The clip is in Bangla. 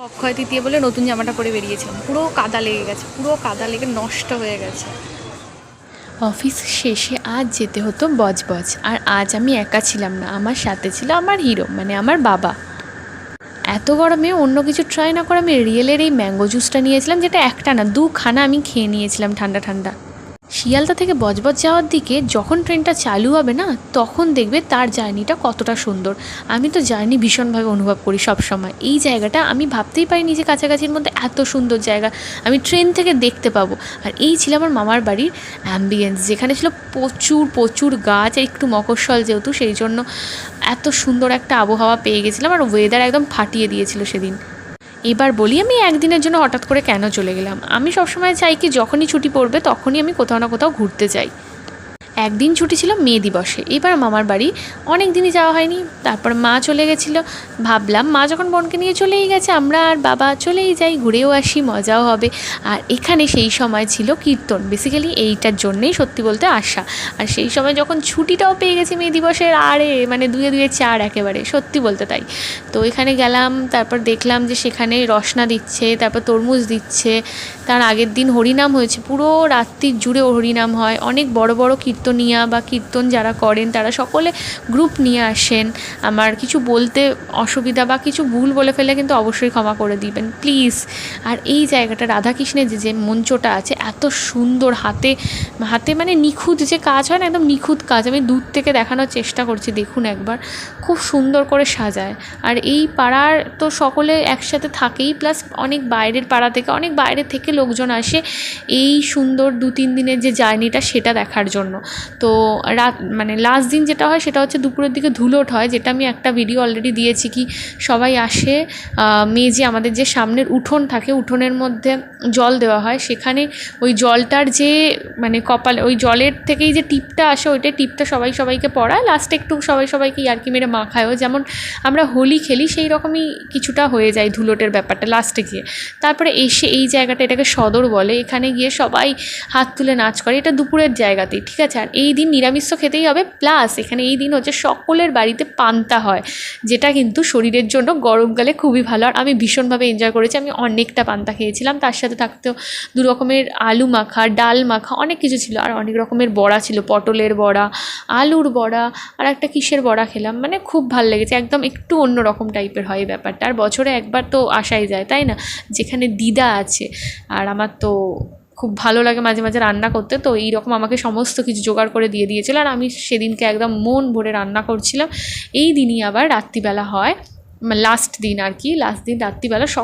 অক্ষয় তৃতীয়া বলে নতুন জামাটা পরে বেরিয়েছিলাম, পুরো কাদা লেগে গেছে, পুরো কাদা লেগে নষ্ট হয়ে গেছে। অফিস শেষে আজ যেতে হতো বজবজ, আর আজ আমি একা ছিলাম না, আমার সাথে ছিল আমার হিরো মানে আমার বাবা। এত গরমে অন্য কিছু ট্রাই না করে আমি রিয়েলের এই ম্যাঙ্গো জুসটা নিয়েছিলাম, যেটা একটা না দুখানা আমি খেয়ে নিয়েছিলাম ঠান্ডা ঠান্ডা। শিয়ালদা থেকে বজবজ যাওয়ার দিকে যখন ট্রেনটা চালু হবে না, তখন দেখবে তার জার্নিটা কতটা সুন্দর। আমি তো জার্নি ভীষণভাবে অনুভব করি সব সময়। এই জায়গাটা আমি ভাবতেই পারিনি যে কাছাকাছির মধ্যে এত সুন্দর জায়গা আমি ট্রেন থেকে দেখতে পাবো। আর এই ছিল আমার মামার বাড়ির অ্যাম্বিয়েন্স, যেখানে ছিল প্রচুর প্রচুর গাছ, আর একটু মফস্বল যেহেতু, সেই জন্য এত সুন্দর একটা আবহাওয়া পেয়ে গেছিলাম, আর ওয়েদার একদম ফাটিয়ে দিয়েছিল সেদিন। এবার বলি আমি একদিনের জন্য হঠাৎ করে কেন চলে গেলাম। আমি সবসময় চাই কি যখনই ছুটি পড়বে তখনই আমি কোথাও না কোথাও ঘুরতে যাই। একদিন ছুটি ছিল মে দিবসে, এবার মামার বাড়ি অনেক দিনই যাওয়া হয়নি। তারপর মা চলে গেছিলো, ভাবলাম মা যখন বোনকে নিয়ে চলেই গেছে, আমরা আর বাবা চলেই যাই, ঘুরেও আসি, মজাও হবে। আর এখানে সেই সময় ছিল কীর্তন, বেসিক্যালি এইটার জন্যেই সত্যি বলতে আসা। আর সেই সময় যখন ছুটিটাও পেয়ে গেছি মে দিবসের, আরে মানে দুয়ে দুয়ে চার একেবারে, সত্যি বলতে তাই। তো এখানে গেলাম, তারপর দেখলাম যে সেখানে রসনা দিচ্ছে, তারপর তরমুজ দিচ্ছে। তার আগের দিন হরিনাম হয়েছে, পুরো রাত্রি জুড়ে হরিনাম হয়। অনেক বড় বড় কীর্তনিয়া বা কীর্তন যারা করেন তারা সকলে গ্রুপ নিয়ে আসেন। আমার কিছু বলতে অসুবিধা বা কিছু ভুল বলে ফেলে কিন্তু অবশ্যই ক্ষমা করে দিবেন প্লিজ। আর এই জায়গাটা রাধাকৃষ্ণের যে মঞ্চটা আছে এত সুন্দর, হাতে হাতে মানে নিখুঁত যে কাজ হয় না, একদম নিখুঁত কাজ। আমি দূর থেকে দেখানোর চেষ্টা করছি, দেখুন একবার, খুব সুন্দর করে সাজায়। আর এই পাড়ার তো সকলে একসাথে থাকেই, প্লাস অনেক বাইরের পাড়া থেকে, অনেক বাইরে থেকে লোকজন আসে এই সুন্দর 2-3 দিনের যে জার্নিটা সেটা দেখার জন্য। তো রাত মানে লাস্ট দিন যেটা হয় সেটা হচ্ছে দুপুরের দিকে ধুলোট হয়, যেটা আমি একটা ভিডিও অলরেডি দিয়েছি। কি সবাই আসে, মেজে আমাদের যে সামনের উঠোন থাকে, উঠোনের মধ্যে জল দেওয়া হয়, সেখানে ওই জলটার যে মানে কপালে ওই জলের থেকেই যে টিপটা আসে, ওইটাই টিপটা সবাই সবাইকে পড়ায়, লাস্টে একটু সবাই সবাইকে ইয়ার্কি মেরে মাখায়ও, যেমন আমরা হোলি খেলি সেই রকমই কিছুটা হয়ে যায় ধুলোটের ব্যাপারটা লাস্টে গিয়ে। তারপরে এসে এই জায়গাটা, এটাকে সদর বলে, এখানে গিয়ে সবাই হাত তুলে নাচ করে, এটা দুপুরের জায়গাতেই, ঠিক আছে। আর এই দিন নিরামিষ তো খেতেই হবে, প্লাস এখানে এই দিন হচ্ছে সকলের বাড়িতে পান্তা হয়, যেটা কিন্তু শরীরের জন্য গরমকালে খুবই ভালো। আর আমি ভীষণভাবে এনজয় করেছি, আমি অনেকটা পান্তা খেয়েছিলাম। তার সাথে থাকতেও 2 রকমের আলু মাখা, ডাল মাখা, অনেক কিছু ছিল। আর অনেক রকমের বড়া ছিল, পটলের বড়া, আলুর বড়া, আর একটা কিসের বড়া খেলাম, মানে খুব ভালো লেগেছে। একদম একটু অন্য রকম টাইপের হয় এই ব্যাপারটা। আর বছরে একবার তো আসাই যায়, তাই না, যেখানে দিদা আছে। আর আমার তো খুব ভালো লাগে মাঝে মাঝে রান্না করতে, তো এইরকম আমাকে সমস্ত কিছু জোগাড় করে দিয়ে দিয়েছিল, আর আমি সেদিনকে একদম মন ভরে রান্না করছিলাম। এই দিনই আবার রাত্রিবেলা হয়, লাস্ট দিন আর কি, লাস্ট দিন রাত্রিবেলা